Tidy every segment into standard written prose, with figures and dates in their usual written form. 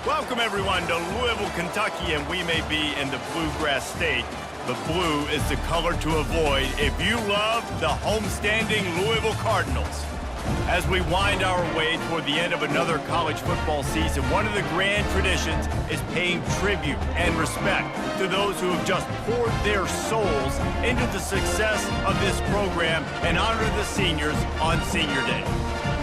Welcome, everyone, to Louisville, Kentucky, and we may be in the Bluegrass State, but blue is the color to avoid if you love the homestanding Louisville Cardinals. As we wind our way toward the end of another college football season, one of the grand traditions is paying tribute and respect to those who have just poured their souls into the success of this program and honor the seniors on Senior Day.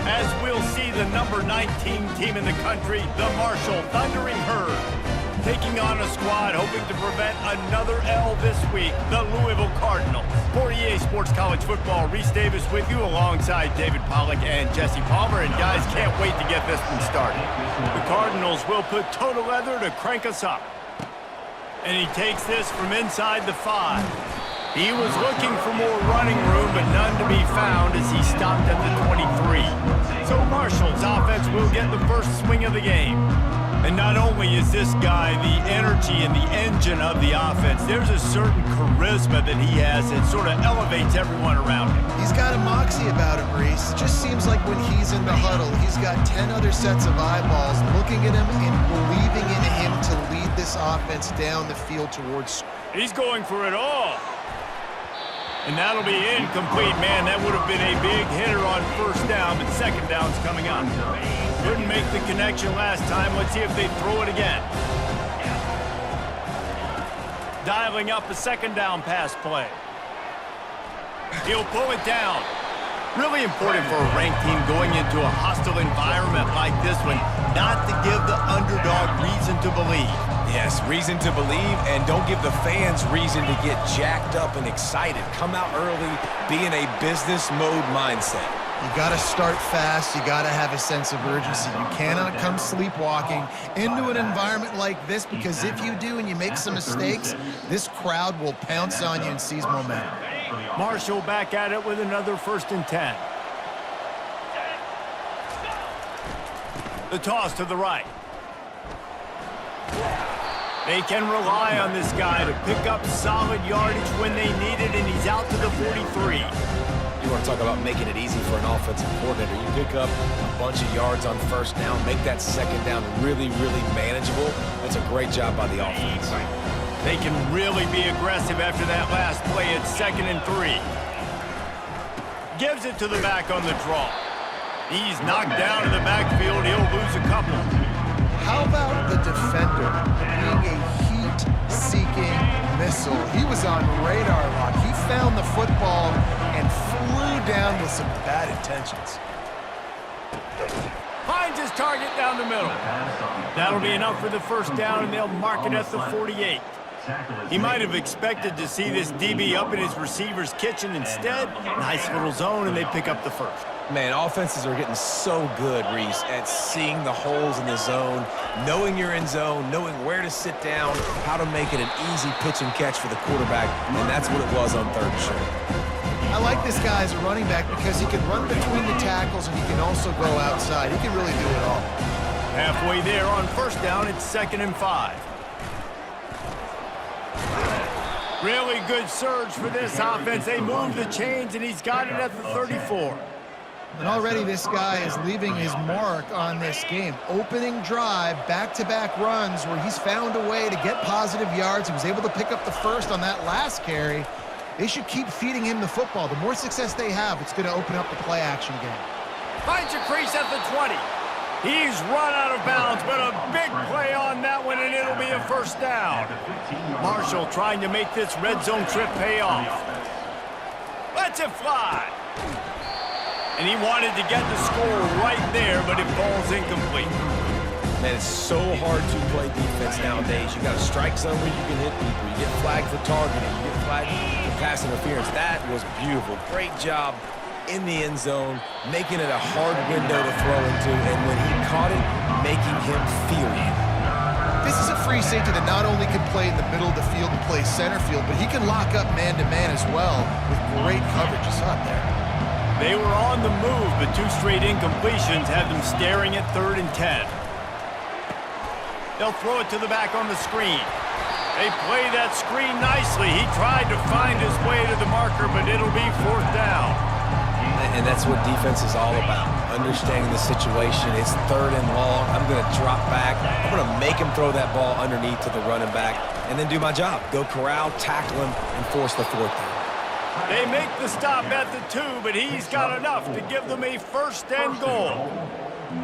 As we'll see the number 19 team in the country, the Marshall Thundering Herd, taking on a squad hoping to prevent another L this week, the Louisville Cardinals. For EA Sports College Football, Reese Davis with you alongside David Pollack and Jesse Palmer. And guys, can't wait to get this one started. The Cardinals will put toe to leather to crank us up. And he takes this from inside the 5. He was looking for more running room, but none to be found as he stopped at the 23. So Marshall's offense will get the first swing of the game. And not only is this guy the energy and the engine of the offense, there's a certain charisma that he has that sort of elevates everyone around him. He's got a moxie about him, Reese. It just seems like when he's in the huddle, he's got 10 other sets of eyeballs looking at him and believing in him to lead this offense down the field towards... He's going for it all. And that'll be incomplete. Man, that would have been a big hitter on first down, but second down's coming up. Couldn't make the connection last time. Let's see if they throw it again. Dialing up a second down pass play. He'll pull it down. Really important for a ranked team going into a hostile environment like this one, not to give the underdog reason to believe. Yes, reason to believe, and don't give the fans reason to get jacked up and excited. Come out early, be in a business mode mindset. You got to start fast. You got to have a sense of urgency. You cannot come sleepwalking into an environment like this, because if you do and you make some mistakes, this crowd will pounce on you and seize momentum. Marshall back at it with another 1st and 10. The toss to the right. They can rely on this guy to pick up solid yardage when they need it, and he's out to the 43. You want to talk about making it easy for an offensive coordinator. You pick up a bunch of yards on first down, make that second down really, really manageable. That's a great job by the offense. They can really be aggressive after that last play at 2nd and 3. Gives it to the back on the draw. He's knocked down in the backfield. He'll lose a couple. How about the defender being a heat-seeking missile? He was on radar lock. He found the football and flew down with some bad intentions. Finds his target down the middle. That'll be enough for the first down, and they'll mark it at the 48. He might have expected to see this DB up in his receiver's kitchen. Instead, nice little zone, and they pick up the first. Man, offenses are getting so good, Reese, at seeing the holes in the zone, knowing you're in zone, knowing where to sit down, how to make it an easy pitch and catch for the quarterback, and that's what it was on 3rd and short. I like this guy as a running back because he can run between the tackles and he can also go outside. He can really do it all. Halfway there on first down, it's 2nd and 5. Really good surge for this offense. They move the chains, and he's got it at the 34. And already this guy is leaving his mark on this game. Opening drive, back-to-back runs where he's found a way to get positive yards. He was able to pick up the first on that last carry. They should keep feeding him the football. The more success they have, it's going to open up the play-action game. Finds a crease at the 20. He's run out of bounds, but a big play on that one, and it'll be a first down. Marshall trying to make this red zone trip pay off. Lets it fly. And he wanted to get the score right there, but it falls incomplete. Man, it's so hard to play defense nowadays. You got a strike zone where you can hit people. You get flagged for targeting. You get flagged for pass interference. That was beautiful. Great job in the end zone, making it a hard window to throw into, and when he caught it, making him feel it. This is a free safety that not only can play in the middle of the field and play center field, but he can lock up man-to-man as well with great coverage. It's out there. They were on the move, but 2 straight incompletions had them staring at 3rd and 10. They'll throw it to the back on the screen. They play that screen nicely. He tried to find his way to the marker, but it'll be 4th down. And that's what defense is all about, understanding the situation. It's 3rd and long. I'm going to drop back. I'm going to make him throw that ball underneath to the running back and then do my job. Go corral, tackle him, and force the 4th down. They make the stop at the 2, but he's got enough to give them a 1st and goal.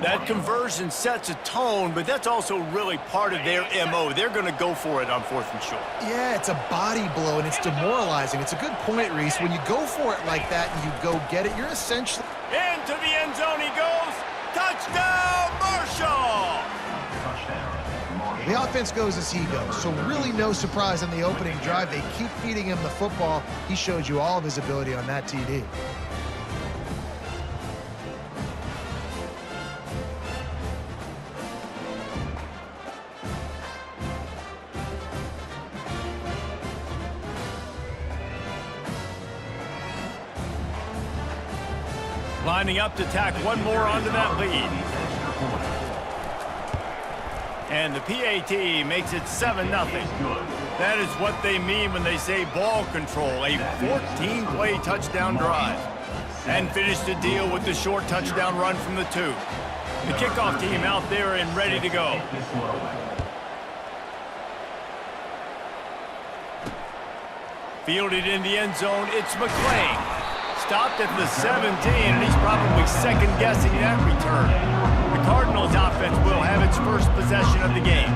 That conversion sets a tone, but that's also really part of their MO. They're going to go for it on 4th and short. Yeah, it's a body blow, and it's demoralizing. It's a good point, Reese. When you go for it like that and you go get it, you're essentially... Into the end zone he goes. Touchdown, Marshall! The offense goes as he goes, so really no surprise on the opening drive. They keep feeding him the football. He showed you all of his ability on that TD. Lining up to tack one more onto that lead. And the PAT makes it 7-0. That is what they mean when they say ball control, a 14-play touchdown drive. And finish the deal with the short touchdown run from the 2. The kickoff team out there and ready to go. Fielded in the end zone, it's McClain. Stopped at the 17, and he's probably second-guessing that return. The Cardinals' offense will have its first possession of the game.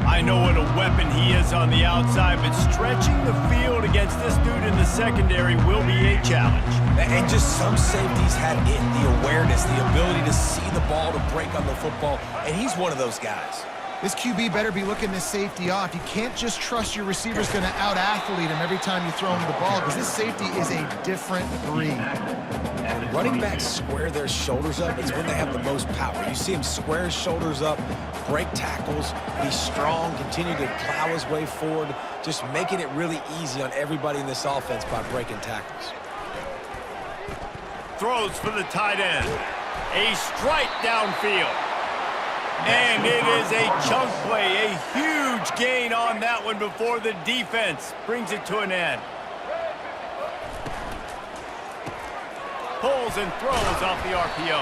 I know what a weapon he is on the outside, but stretching the field against this dude in the secondary will be a challenge. And just some safeties have it, the awareness, the ability to see the ball, to break on the football, and he's one of those guys. This QB better be looking this safety off. You can't just trust your receiver's going to out-athlete him every time you throw him the ball, because this safety is a different breed. When running backs square their shoulders up, it's when they have the most power. You see him square his shoulders up, break tackles, be strong, continue to plow his way forward, just making it really easy on everybody in this offense by breaking tackles. Throws for the tight end. A strike downfield. And it is a chunk play, a huge gain on that one before the defense brings it to an end. Pulls and throws off the RPO.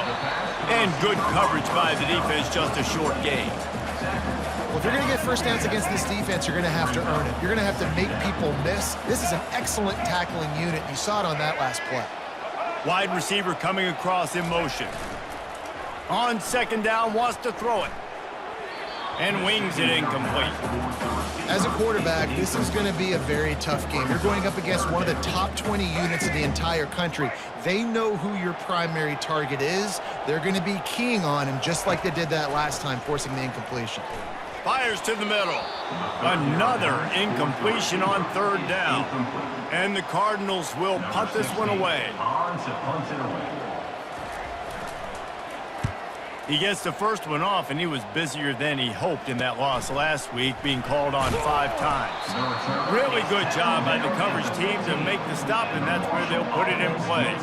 And good coverage by the defense, just a short gain. Well, if you're going to get first downs against this defense, you're going to have to earn it. You're going to have to make people miss. This is an excellent tackling unit. You saw it on that last play. Wide receiver coming across in motion. On 2nd down, wants to throw it. And wings it incomplete. As a quarterback, this is going to be a very tough game. You're going up against one of the top 20 units in the entire country. They know who your primary target is. They're going to be keying on him, just like they did that last time, forcing the incompletion. Fires to the middle. Another incompletion on 3rd down. And the Cardinals will punt this one away. He gets the first one off, and he was busier than he hoped in that loss last week, being called on 5 times. Really good job by the coverage team to make the stop, and that's where they'll put it in play.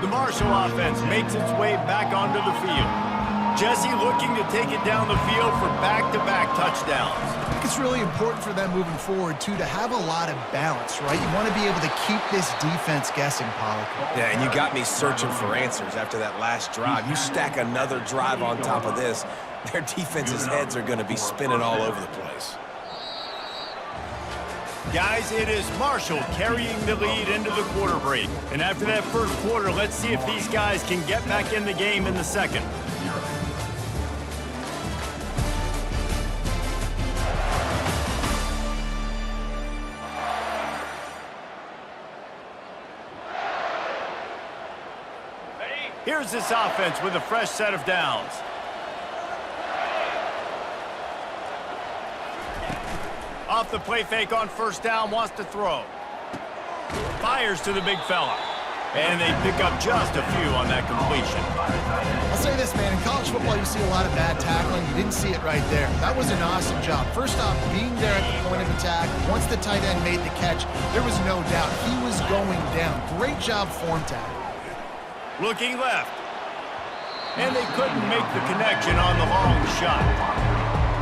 The Marshall offense makes its way back onto the field. Jesse looking to take it down the field for back-to-back touchdowns. I think it's really important for them moving forward, too, to have a lot of balance, right? You want to be able to keep this defense guessing, Pollock. Yeah, and you got me searching for answers after that last drive. You stack another drive on top of this, their defense's heads are going to be spinning all over the place. Guys, it is Marshall carrying the lead into the quarter break. And after that first quarter, let's see if these guys can get back in the game in the second. Here's this offense with a fresh set of downs. Off the play fake on 1st down, wants to throw. Fires to the big fella. And they pick up just a few on that completion. I'll say this, man. In college football, you see a lot of bad tackling. You didn't see it right there. That was an awesome job. First off, being there at the point of attack. Once the tight end made the catch, there was no doubt he was going down. Great job form tackle. Looking left. And they couldn't make the connection on the long shot.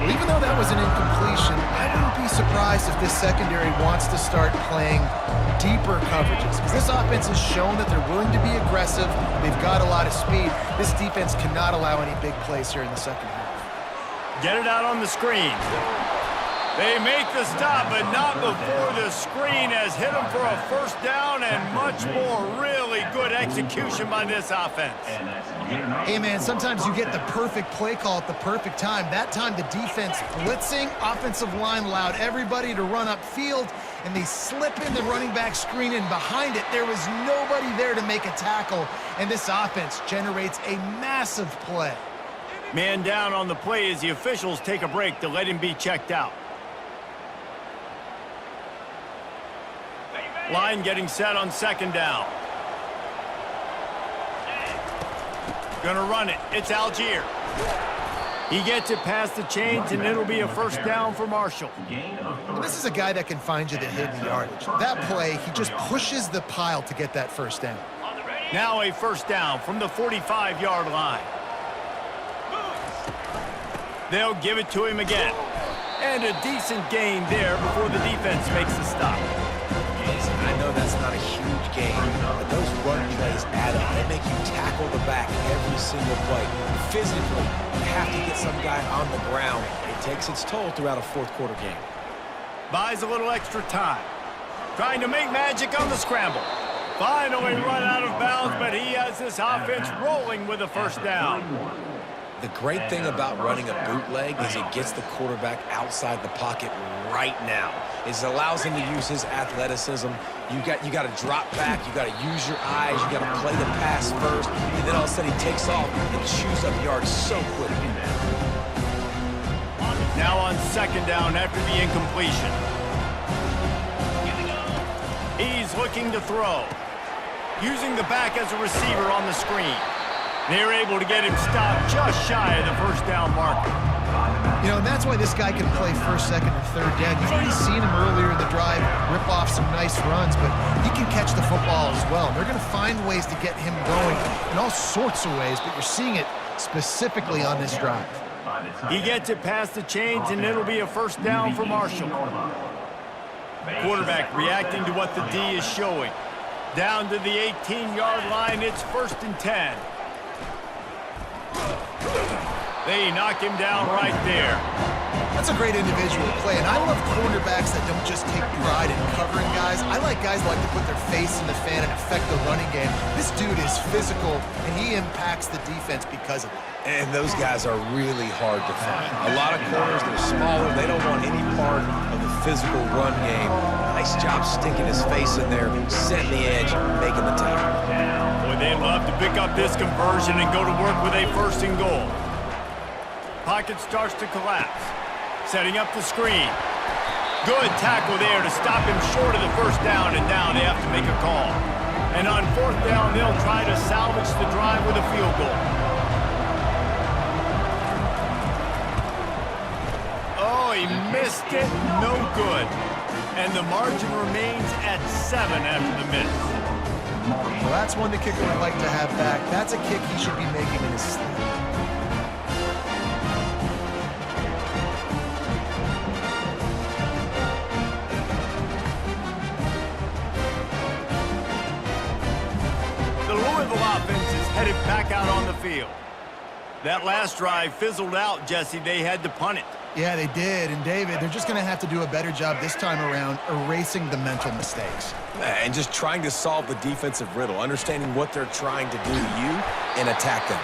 Even though that was an incompletion, I wouldn't be surprised if this secondary wants to start playing deeper coverages, because this offense has shown that they're willing to be aggressive. They've got a lot of speed. This defense cannot allow any big plays here in the second half. Get it out on the screen. They make the stop, but not before the screen has hit them for a first down, and much more really good execution by this offense. Hey, man, sometimes you get the perfect play call at the perfect time. That time the defense blitzing, offensive line allowed everybody to run upfield, and they slip in the running back screen, and behind it there was nobody there to make a tackle, and this offense generates a massive play. Man down on the play as the officials take a break to let him be checked out. Line getting set on second down. Gonna run it. It's Algier. He gets it past the chains, and it'll be a first down for Marshall. And this is a guy that can find you the hidden yardage. That play, he just pushes the pile to get that first down. Now a first down from the 45-yard line. They'll give it to him again. And a decent gain there before the defense makes the stop. I know that's not a huge game, but those run plays add up. They make you tackle the back every single play. Physically, you have to get some guy on the ground. It takes its toll throughout a fourth-quarter game. Buys a little extra time. Trying to make magic on the scramble. Finally run out of bounds, but he has this offense rolling with a first down. The great thing about running a bootleg is it gets the quarterback outside the pocket right now. It allows him to use his athleticism. You got to drop back. You got to use your eyes. You got to play the pass first, and then all of a sudden he takes off and chews up yards so quickly. Now on second down after the incompletion. He's looking to throw. Using the back as a receiver on the screen. They're able to get him stopped just shy of the first down marker. You know, and that's why this guy can play first, second, and third down. You've already seen him earlier in the drive rip off some nice runs, but he can catch the football as well. And they're going to find ways to get him going in all sorts of ways, but you're seeing it specifically on this drive. He gets it past the chains, and it'll be a first down for Marshall. Quarterback reacting to what the D is showing. Down to the 18-yard line, it's 1st and 10. They knock him down right there. That's a great individual play, and I love cornerbacks that don't just take pride in covering guys. I like guys that like to put their face in the fan and affect the running game. This dude is physical, and he impacts the defense because of it. And those guys are really hard to find. A lot of corners, they're smaller. They don't want any part of the physical run game. Nice job sticking his face in there, setting the edge, making the tackle. Boy, they'd love to pick up this conversion and go to work with a 1st and goal. Pocket starts to collapse. Setting up the screen. Good tackle there to stop him short of the first down, and now they have to make a call. And on 4th down, they'll try to salvage the drive with a field goal. Oh, he missed it. No good. And the margin remains at 7 after the miss. Well, that's one the kicker would like to have back. That's a kick he should be making in his sleep. The Louisville offense is headed back out on the field. That last drive fizzled out, Jesse. They had to punt it. Yeah, they did. And, David, they're just going to have to do a better job this time around erasing the mental mistakes. And just trying to solve the defensive riddle, understanding what they're trying to do to you and attack them.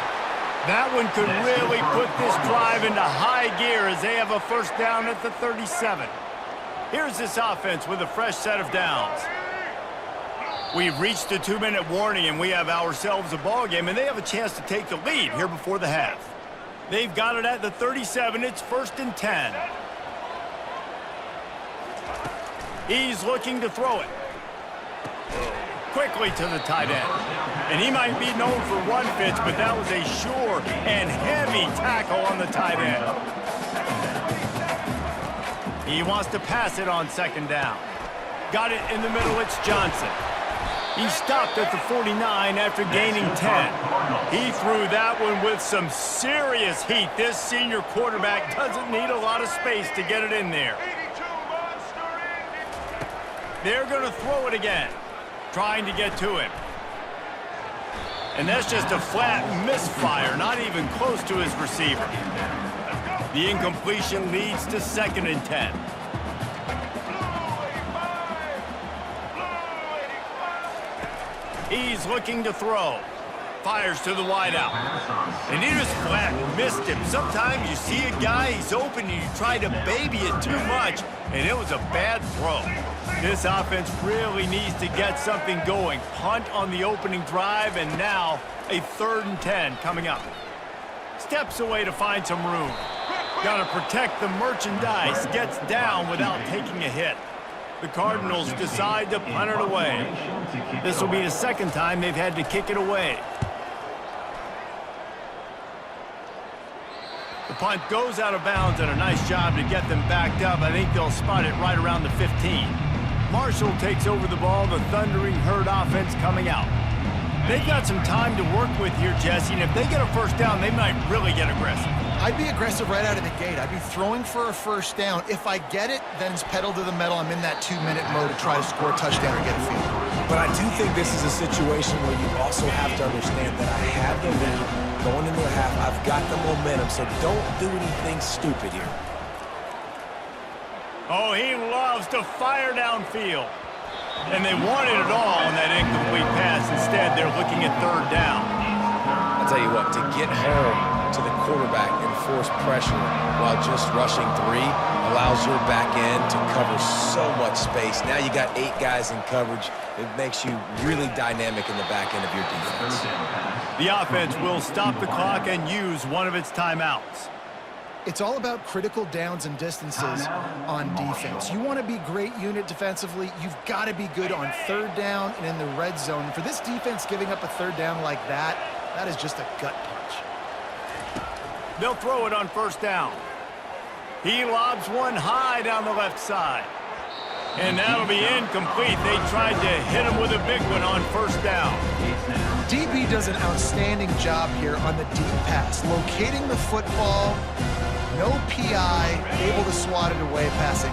That one could really put this drive into high gear as they have a first down at the 37. Here's this offense with a fresh set of downs. We've reached a 2-minute warning, and we have ourselves a ball game, and they have a chance to take the lead here before the half. They've got it at the 37. It's 1st and 10. He's looking to throw it. Quickly to the tight end. And he might be known for run fits, but that was a sure and heavy tackle on the tight end. He wants to pass it on 2nd down. Got it in the middle. It's Johnson. He stopped at the 49 after gaining 10. He threw that one with some serious heat. This senior quarterback doesn't need a lot of space to get it in there. They're going to throw it again, trying to get to him. And that's just a flat misfire, not even close to his receiver. The incompletion leads to 2nd and 10. He's looking to throw. Fires to the wideout. And he just flat missed him. Sometimes you see a guy, he's open, and you try to baby it too much, and it was a bad throw. This offense really needs to get something going. Punt on the opening drive, and now a 3rd and 10 coming up. Steps away to find some room. Got to protect the merchandise. Gets down without taking a hit. The Cardinals decide to punt it away. This will be the 2nd time they've had to kick it away. The punt goes out of bounds, and a nice job to get them backed up. I think they'll spot it right around the 15. Marshall takes over the ball, the thundering herd offense coming out. They've got some time to work with here, Jesse, and if they get a 1st down, they might really get aggressive. I'd be aggressive right out of the gate. I'd be throwing for a 1st down. If I get it, then it's pedal to the metal. I'm in that 2-minute mode to try to score a touchdown or get a field. But I do think this is a situation where you also have to understand that I have the lead going into the half. I've got the momentum, so don't do anything stupid here. Oh, he loves to fire downfield. And they wanted it all on that incomplete pass. Instead, they're looking at 3rd down. I'll tell you what, to get home to the quarterback and force pressure while just rushing 3 allows your back end to cover so much space. Now you got 8 guys in coverage. It makes you really dynamic in the back end of your defense. The offense will stop the clock and use one of its timeouts. It's all about critical downs and distances on defense. You want to be great unit defensively, you've got to be good on 3rd down and in the red zone. For this defense giving up a 3rd down like that, that is just a gut punch. They'll throw it on 1st down. He lobs one high down the left side. And that'll be incomplete. They tried to hit him with a big one on 1st down. DB does an outstanding job here on the deep pass, locating the football. No PI, able to swat it away, passing.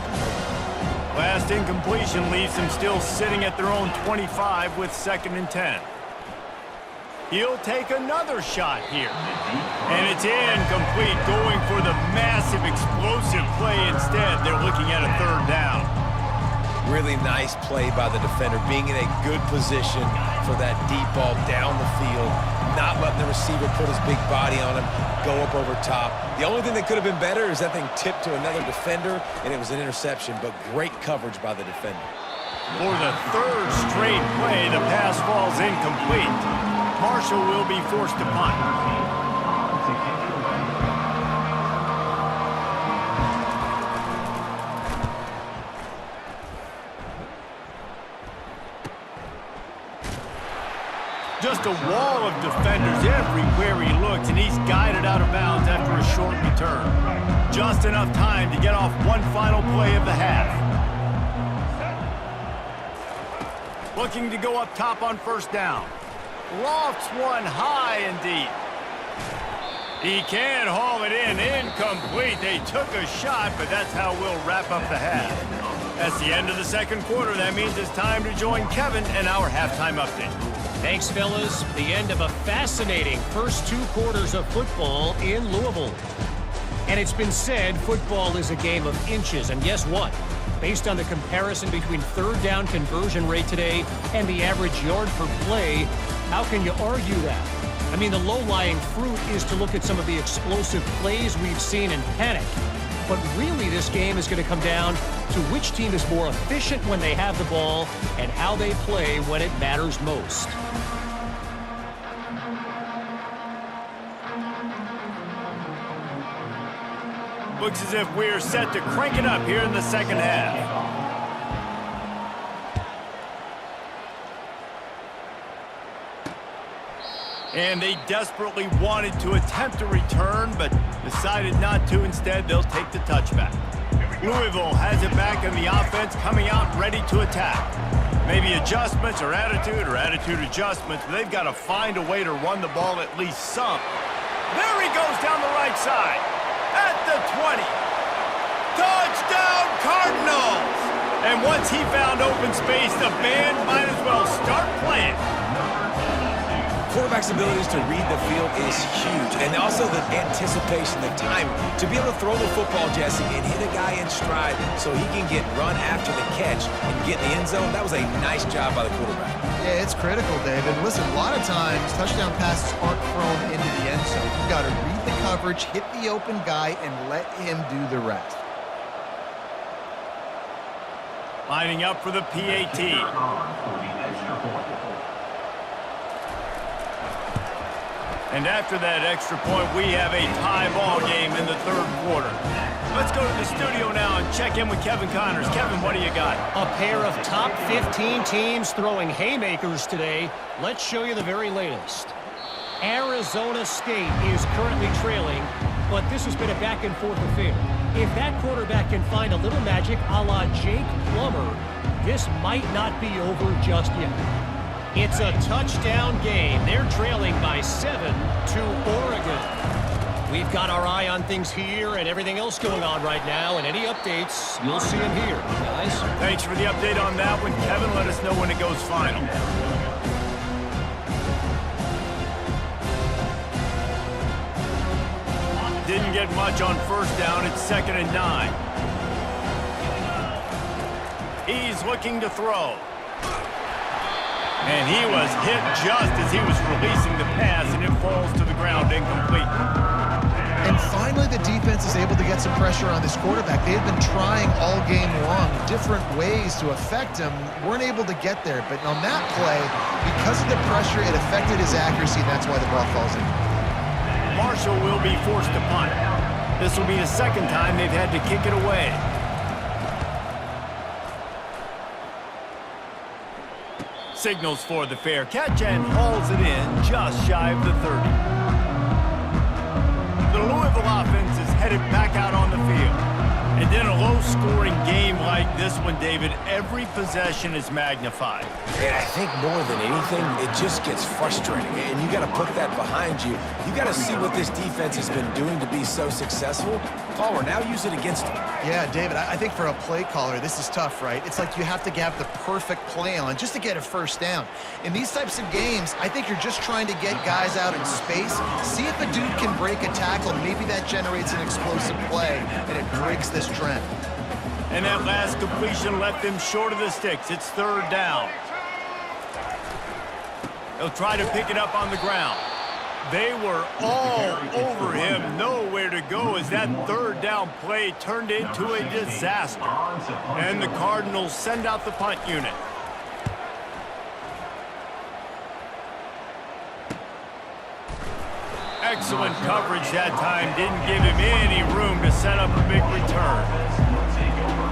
Last incompletion leaves them still sitting at their own 25 with 2nd and 10. He'll take another shot here. And it's incomplete, going for the massive explosive play instead. They're looking at a 3rd down. Really nice play by the defender, being in a good position for that deep ball down the field, not letting the receiver put his big body on him, go up over top. The only thing that could have been better is that thing tipped to another defender, and it was an interception, but great coverage by the defender. For the 3rd straight play, the pass falls incomplete. Marshall will be forced to punt. Just a wall of defenders everywhere he looks, and he's guided out of bounds after a short return. Just enough time to get off one final play of the half. Looking to go up top on 1st down. Lofts one high and deep. He can't haul it in. Incomplete. They took a shot, but that's how we'll wrap up the half. That's the end of the 2nd quarter. That means it's time to join Kevin and our halftime update. Thanks, fellas. The end of a fascinating first 2 quarters of football in Louisville. And it's been said football is a game of inches. And guess what? Based on the comparison between 3rd down conversion rate today and the average yard per play, how can you argue that? I mean, the low-lying fruit is to look at some of the explosive plays we've seen in panic. But really, this game is going to come down to which team is more efficient when they have the ball and how they play when it matters most. Looks as if we're set to crank it up here in the 2nd half. And they desperately wanted to attempt a return, but decided not to. Instead, they'll take the touchback. Louisville has it back, and the offense coming out ready to attack. Maybe adjustments or attitude adjustments, but they've got to find a way to run the ball at least some. There he goes down the right side. At the 20. Touchdown, Cardinals! And once he found open space, the band might as well start playing. Quarterback's abilities to read the field is huge, and also the anticipation, the time to be able to throw the football, Jesse, and hit a guy in stride so he can get run after the catch and get in the end zone. That was a nice job by the quarterback. Yeah, it's critical, David. Listen, a lot of times touchdown passes aren't thrown into the end zone. You've got to read the coverage, hit the open guy, and let him do the rest. Lining up for the PAT. And after that extra point, we have a tie ball game in the third quarter. Let's go to the studio now and check in with Kevin Connors. Kevin, what do you got? A pair of top 15 teams throwing haymakers today. Let's show you the very latest. Arizona State is currently trailing, but this has been a back-and-forth affair. If that quarterback can find a little magic a la Jake Plummer, this might not be over just yet. It's a touchdown game. They're trailing by 7 to Oregon. We've got our eye on things here and everything else going on right now, and any updates, you'll see them here, guys. Thanks for the update on that one, Kevin. Let us know when it goes final. Didn't get much on first down. It's 2nd and 9. He's looking to throw. And he was hit just as he was releasing the pass, and it falls to the ground incomplete. And finally, the defense is able to get some pressure on this quarterback. They had been trying all game long, different ways to affect him, weren't able to get there. But on that play, because of the pressure, it affected his accuracy, and that's why the ball falls in. Marshall will be forced to punt. This will be the second time they've had to kick it away. Signals for the fair catch and hauls it in just shy of the 30. The Louisville offense is headed back out on the field. And in a low-scoring game like this one, David, every possession is magnified. And I think more than anything, it just gets frustrating. And you got to put that behind you. You got to see what this defense has been doing to be so successful. Palmer, now use it against them. Yeah, David, I think for a play caller, this is tough, right? It's like you have to have the perfect play on just to get a first down. In these types of games, I think you're just trying to get guys out in space, see if a dude can break a tackle. Maybe that generates an explosive play, and it breaks this trend. And that last completion left them short of the sticks. It's 3rd down. They'll try to pick it up on the ground. They were all over him, nowhere to go as that 3rd down play turned into a disaster. And the Cardinals send out the punt unit. Excellent coverage that time. Didn't give him any room to set up a big return.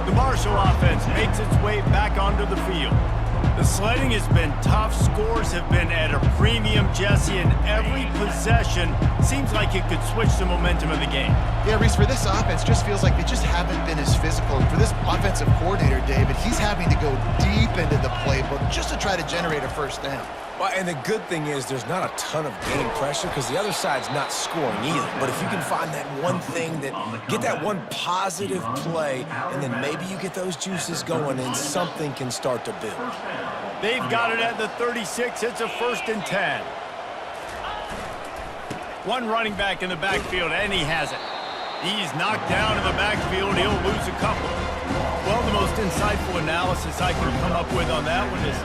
The Marshall offense makes its way back onto the field. The sledding has been tough. Scores have been at a premium, Jesse, and every possession seems like it could switch the momentum of the game. Yeah, Reese, for this offense, just feels like they just haven't been as physical. For this offensive coordinator, David, he's having to go deep into the playbook just to try to generate a first down. Well, and the good thing is there's not a ton of game pressure because the other side's not scoring either. But if you can find that one thing, get that one positive play, and then maybe you get those juices going and something can start to build. They've got it at the 36. It's a 1st and 10. One running back in the backfield, and he has it. He's knocked down in the backfield. He'll lose a couple. Well, the most insightful analysis I can come up with on that one is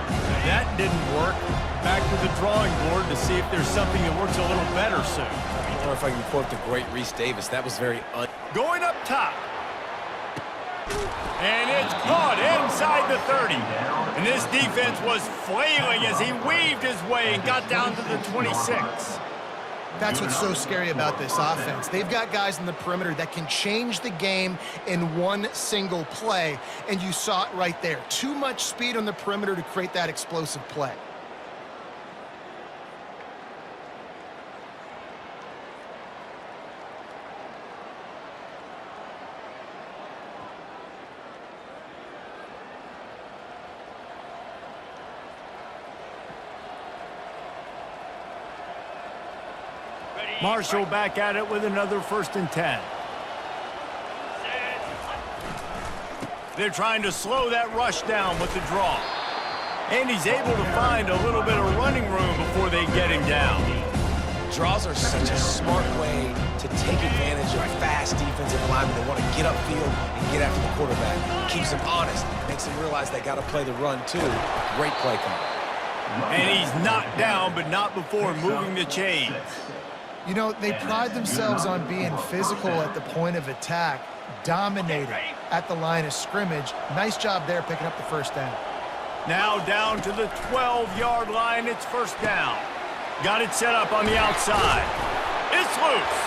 that didn't work. Back to the drawing board to see if there's something that works a little better soon. I don't know if I can quote the great Reese Davis. That was very Going up top. And it's caught inside the 30. And this defense was flailing as he weaved his way and got down to the 26. That's what's so scary about this offense. They've got guys in the perimeter that can change the game in one single play, and you saw it right there. Too much speed on the perimeter to create that explosive play. Marshall back at it with another 1st and 10. They're trying to slow that rush down with the draw. And he's able to find a little bit of running room before they get him down. Draws are such a smart way to take advantage of fast defensive linemen that want to get upfield and get after the quarterback. Keeps them honest, makes them realize they got to play the run too. Great play call. And he's knocked down, but not before moving the chains. You know, they pride themselves on being physical at the point of attack, dominating at the line of scrimmage. Nice job there picking up the first down. Now down to the 12-yard line, it's first down. Got it set up on the outside. It's loose.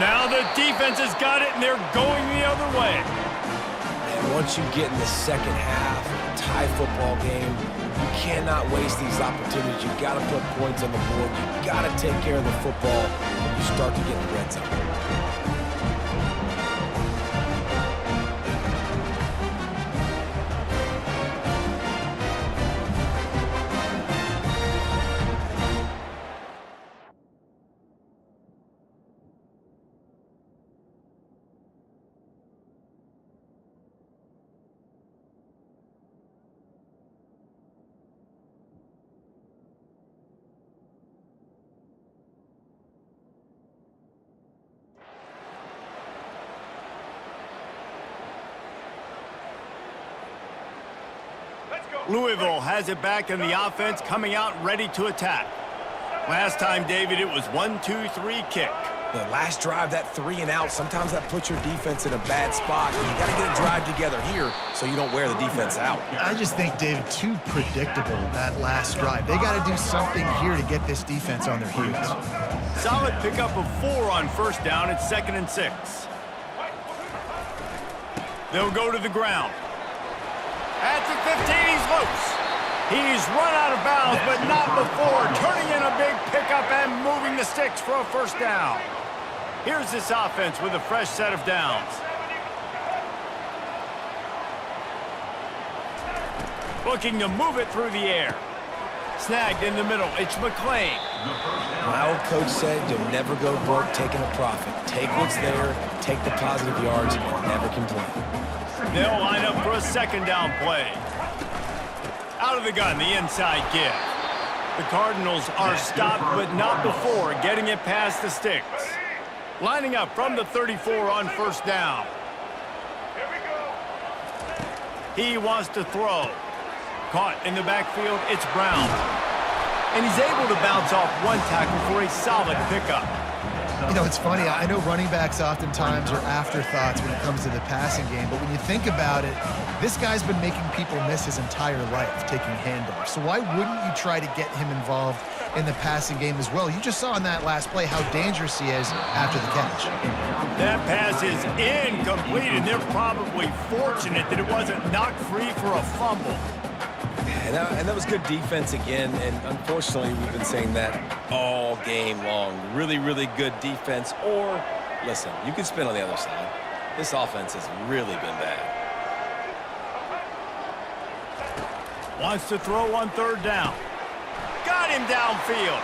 Now the defense has got it, and they're going the other way. And once you get in the second half, a tie football game, you cannot waste these opportunities. You got to put points on the board. You got to take care of the football when you start to get in the red zone. Louisville has it back, and the offense coming out ready to attack. Last time, David, it was 1-2-3 kick. The last drive, that 3 and out, sometimes that puts your defense in a bad spot. You got to get a drive together here so you don't wear the defense out. I just think, David, too predictable, that last drive. They got to do something here to get this defense on their heels. Solid pickup of 4 on first down. It's 2nd and 6. They'll go to the ground. At the 15, he's loose. He's run out of bounds, but not before turning in a big pickup and moving the sticks for a first down. Here's this offense with a fresh set of downs. Looking to move it through the air. Snagged in the middle. It's McClain. My old coach said you'll never go broke taking a profit. Take what's there, take the positive yards, and never complain. They'll line up for a second down play. Out of the gun, the inside give. The Cardinals are stopped, but not before getting it past the sticks. Lining up from the 34 on first down. He wants to throw. Caught in the backfield, it's Brown. And he's able to bounce off one tackle for a solid pickup. You know, it's funny. I know running backs oftentimes are afterthoughts when it comes to the passing game, but when you think about it, this guy's been making people miss his entire life taking handoffs. So why wouldn't you try to get him involved in the passing game as well? You just saw in that last play how dangerous he is after the catch. That pass is incomplete, and they're probably fortunate that it wasn't knocked free for a fumble. And that was good defense again, and unfortunately, we've been saying that all game long. Really, really good defense, or, listen, you can spin on the other side. This offense has really been bad. Wants to throw on third down. Got him downfield.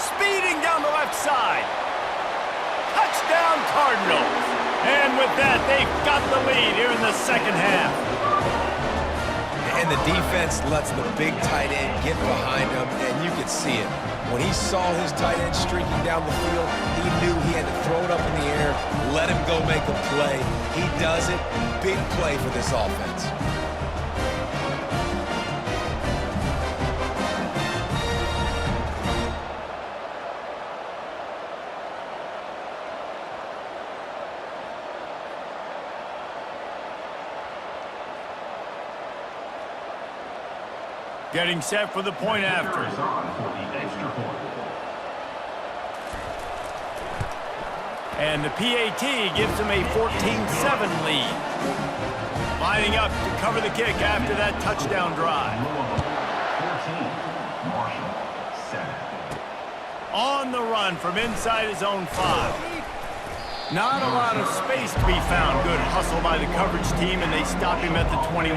Speeding down the left side. Touchdown, Cardinals. And with that, they've got the lead here in the second half. And the defense lets the big tight end get behind him, and you could see it. When he saw his tight end streaking down the field, he knew he had to throw it up in the air, let him go make a play. He does it. Big play for this offense. Getting set for the point after. And the PAT gives them a 14-7 lead. Lining up to cover the kick after that touchdown drive. On the run from inside his own 5. Not a lot of space to be found. Good hustle by the coverage team, and they stop him at the 21.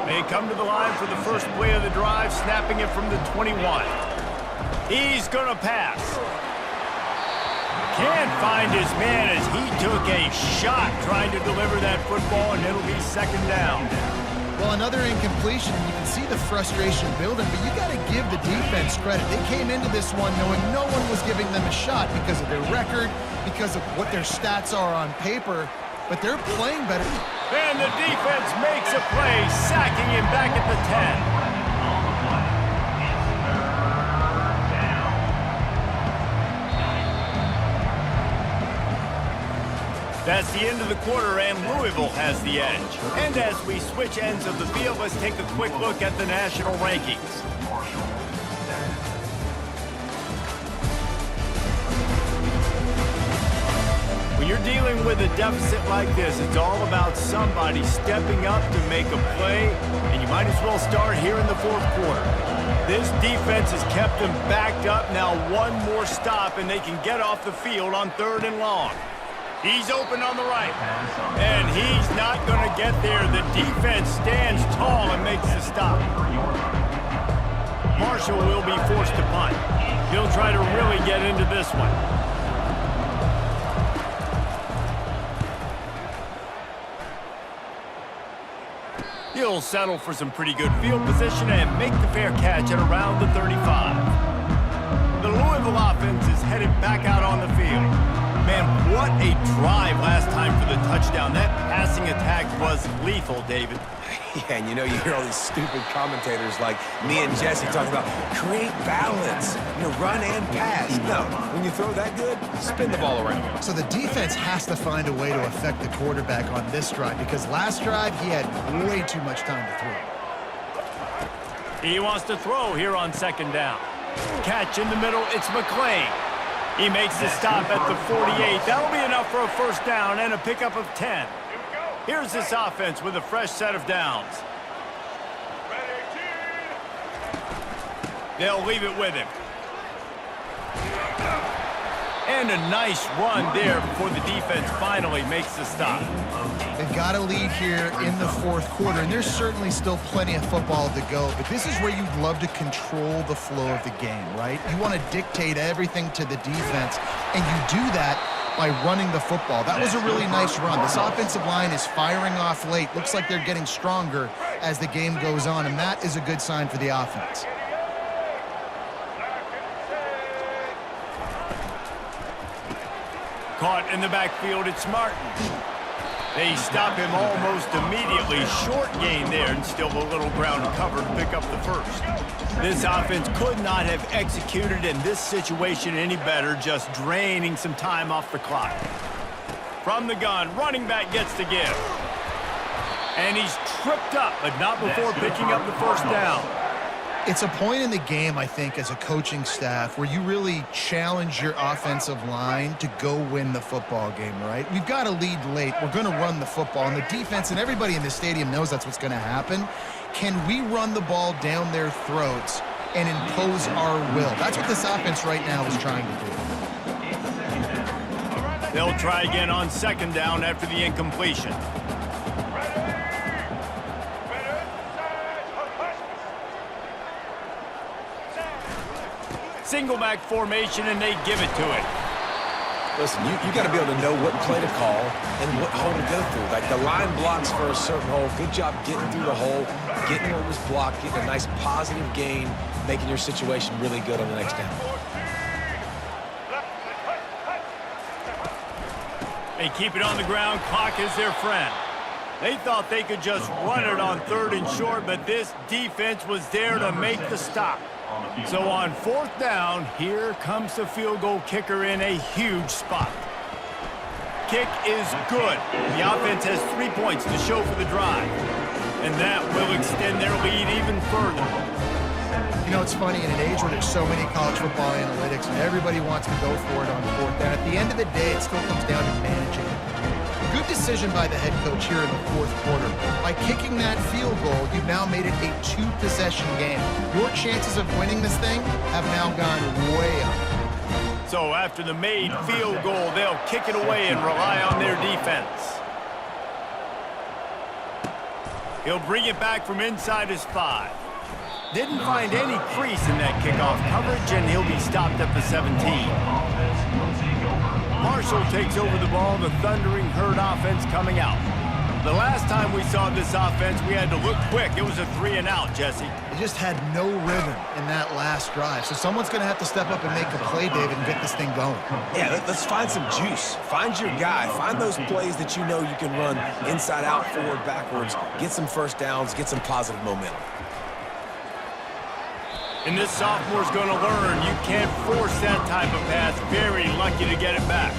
They come to the line for the first play of the drive, snapping it from the 21. He's going to pass. can't find his man as he took a shot trying to deliver that football, and it'll be second down. Well, another incompletion, and you can see the frustration building, but you got to give the defense credit. They came into this one knowing no one was giving them a shot because of their record, because of what their stats are on paper, but they're playing better. And the defense makes a play, sacking him back at the 10. That's the end of the quarter, and Louisville has the edge. And as we switch ends of the field, let's take a quick look at the national rankings. When you're dealing with a deficit like this, it's all about somebody stepping up to make a play, and you might as well start here in the fourth quarter. This defense has kept them backed up. Now one more stop, and they can get off the field on 3rd and long. He's open on the right, and he's not going to get there. The defense stands tall and makes the stop. Marshall will be forced to punt. He'll try to really get into this one. He'll settle for some pretty good field position and make the fair catch at around the 35. The Louisville offense is headed back out on the field. Man, what a drive last time for the touchdown. That passing attack was lethal, David. Yeah, and you know, you hear all these stupid commentators like me and Jesse talking about create balance, run and pass. No, when you throw that good, spin the ball around. So the defense has to find a way to affect the quarterback on this drive, because last drive he had way too much time to throw. He wants to throw here on 2nd down. Catch in the middle, it's McClain. He makes the stop at the 48. That'll be enough for a 1st down and a pickup of 10. Here's this offense with a fresh set of downs. They'll leave it with him. And a nice run there before the defense finally makes the stop. They've got a lead here in the 4th quarter, and there's certainly still plenty of football to go, but this is where you'd love to control the flow of the game, right? You want to dictate everything to the defense, and you do that by running the football. That was a really nice run. This offensive line is firing off late. Looks like they're getting stronger as the game goes on, and that is a good sign for the offense. Caught in the backfield, it's Martin. They stop him almost immediately. Short gain there, and still a little ground cover to pick up the 1st. This offense could not have executed in this situation any better, just draining some time off the clock. From the gun, running back gets the give. And he's tripped up, but not before picking up the 1st down. It's a point in the game, I think, as a coaching staff where you really challenge your offensive line to go win the football game, right? We've got to lead late. We're going to run the football, and the defense and everybody in the stadium knows that's what's going to happen. Can we run the ball down their throats and impose our will? That's what this offense right now is trying to do. They'll try again on 2nd down after the incompletion. Single back formation, and they give it to it. Listen, you got to be able to know what play to call and what hole to go through. Like the line blocks for a certain hole. Good job getting through the hole, getting what was blocked, getting a nice positive gain, making your situation really good on the next down. They keep it on the ground. Clock is their friend. They thought they could just run it on 3rd and short, but this defense was there to make the stop. So on 4th down, here comes the field goal kicker in a huge spot. Kick is good. The offense has 3 points to show for the drive. And that will extend their lead even further. You know, it's funny, in an age where there's so many college football analytics and everybody wants to go for it on 4th down, at the end of the day, it still comes down to managing it. Good decision by the head coach here in the 4th quarter. By kicking that field goal, you've now made it a 2-possession game. Your chances of winning this thing have now gone way up. So after the made field goal, they'll kick it away and rely on their defense. He'll bring it back from inside his 5. Didn't find any crease in that kickoff coverage, and he'll be stopped at the 17. Marshall takes over the ball, the Thundering Herd offense coming out. The last time we saw this offense, we had to look quick. It was a 3-and-out, Jesse. They just had no rhythm in that last drive. So someone's going to have to step up and make a play, David, and get this thing going. Yeah, let's find some juice. Find your guy. Find those plays that you know you can run inside out, forward, backwards. Get some first downs. Get some positive momentum. And this sophomore's going to learn you can't force that type of pass. Very lucky to get it back.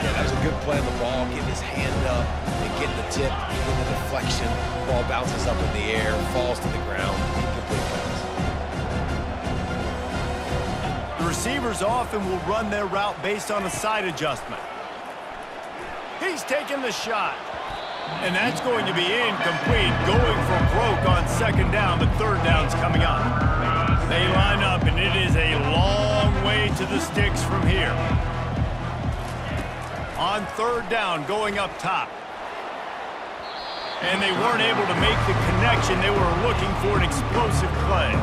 Yeah, that was a good play on the ball, getting his hand up and getting the tip, getting the deflection. Ball bounces up in the air, falls to the ground. Incomplete pass. The receivers often will run their route based on a side adjustment. He's taking the shot. And that's going to be incomplete. Going for broke on second down. The third down's coming up. They line up, and it is a long way to the sticks from here. On third down, going up top. And they weren't able to make the connection. They were looking for an explosive play.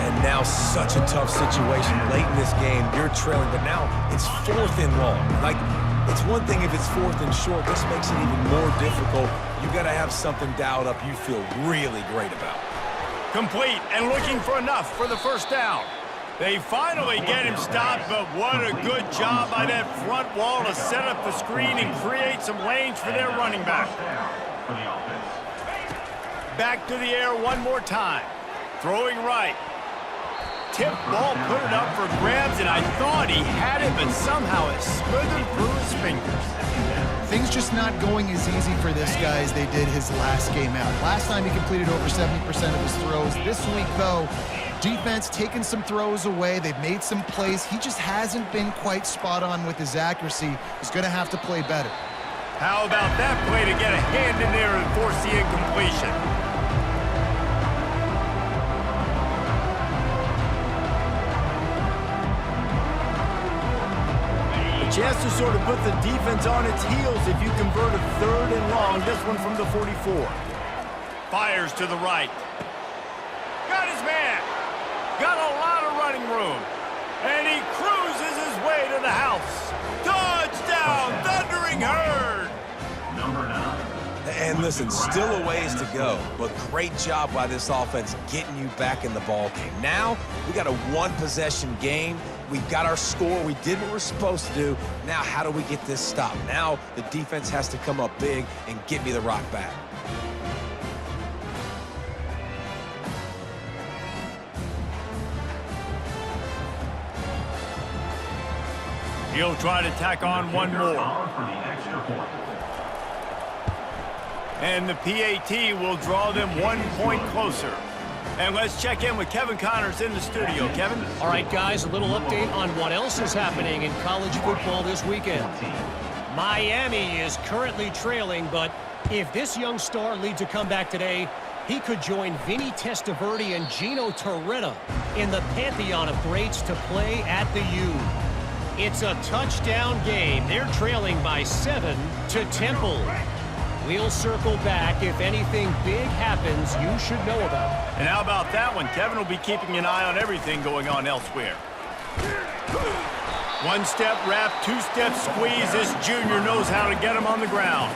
And now such a tough situation late in this game. You're trailing, but now it's 4th and long. Like, it's one thing if it's 4th and short. This makes it even more difficult. You got to have something dialed up you feel really great about. Complete and looking for enough for the first down. They finally get him stopped, but what a good job by that front wall to set up the screen and create some lanes for their running back. Back to the air one more time. Throwing right. Tip ball, put it up for grabs, and I thought he had it, but somehow it slithered through his fingers. Things just not going as easy for this guy as they did his last game out. Last time he completed over 70% of his throws. This week, though, defense taking some throws away. They've made some plays. He just hasn't been quite spot on with his accuracy. He's going to have to play better. How about that play to get a hand in there and force the incompletion? Chance to sort of put the defense on its heels if you convert a third and long. This one from the 44. Fires to the right. Got his man. Got a lot of running room. And he cruises his way to the house. Touchdown, Thundering Herd. Number 9. And listen, still a ways to go, but great job by this offense getting you back in the ball game. Now, we got a one-possession game. We've got our score. We did what we're supposed to do. Now, how do we get this stopped? Now, the defense has to come up big and get me the rock back. He'll try to tack on one more. And the PAT will draw them 1 point closer. And let's check in with Kevin Connors in the studio. Kevin? All right, guys, a little update on what else is happening in college football this weekend. Miami is currently trailing, but if this young star leads a comeback today, he could join Vinny Testaverde and Gino Torretta in the pantheon of greats to play at the U. It's a touchdown game. They're trailing by 7 to Temple. We'll circle back if anything big happens you should know about. And how about that one? Kevin will be keeping an eye on everything going on elsewhere. One-step wrap, two-step squeeze. This junior knows how to get him on the ground.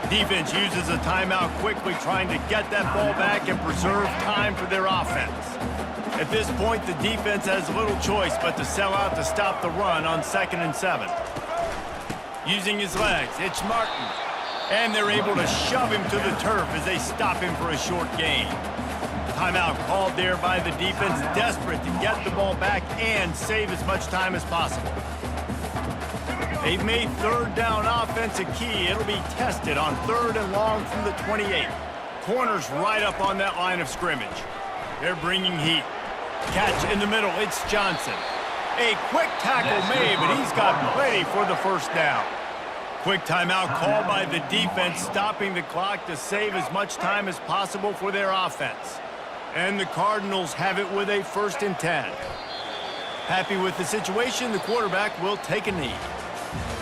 Defense uses a timeout quickly, trying to get that ball back and preserve time for their offense. At this point, the defense has little choice but to sell out to stop the run on 2nd and 7. Using his legs, it's Martin. And they're able to shove him to the turf as they stop him for a short gain. Timeout called there by the defense, desperate to get the ball back and save as much time as possible. They've made third down offense a key. It'll be tested on 3rd and long from the 28. Corners right up on that line of scrimmage. They're bringing heat. Catch in the middle, it's Johnson. A quick tackle made, but he's got plenty for the first down. Quick timeout called by the defense, stopping the clock to save as much time as possible for their offense. And the Cardinals have it with a 1st and 10. Happy with the situation, the quarterback will take a knee.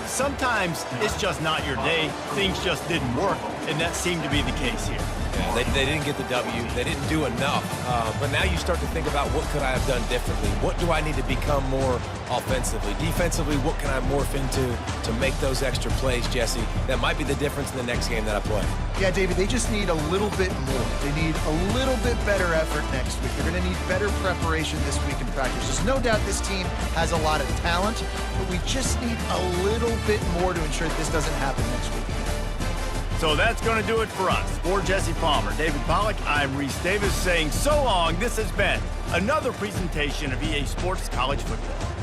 Sometimes it's just not your day. Things just didn't work. and that seemed to be the case here. Yeah, they didn't get the W. They didn't do enough. But now you start to think about what could I have done differently? What do I need to become more offensively? Defensively, what can I morph into to make those extra plays, Jesse? That might be the difference in the next game that I play. Yeah, David, they just need a little bit more. They need a little bit better effort next week. They're going to need better preparation this week in practice. There's no doubt this team has a lot of talent, but we just need a little bit more to ensure that this doesn't happen next week again. So that's going to do it for us. For Jesse Palmer, David Pollack, I'm Reese Davis saying so long. This has been another presentation of EA Sports College Football.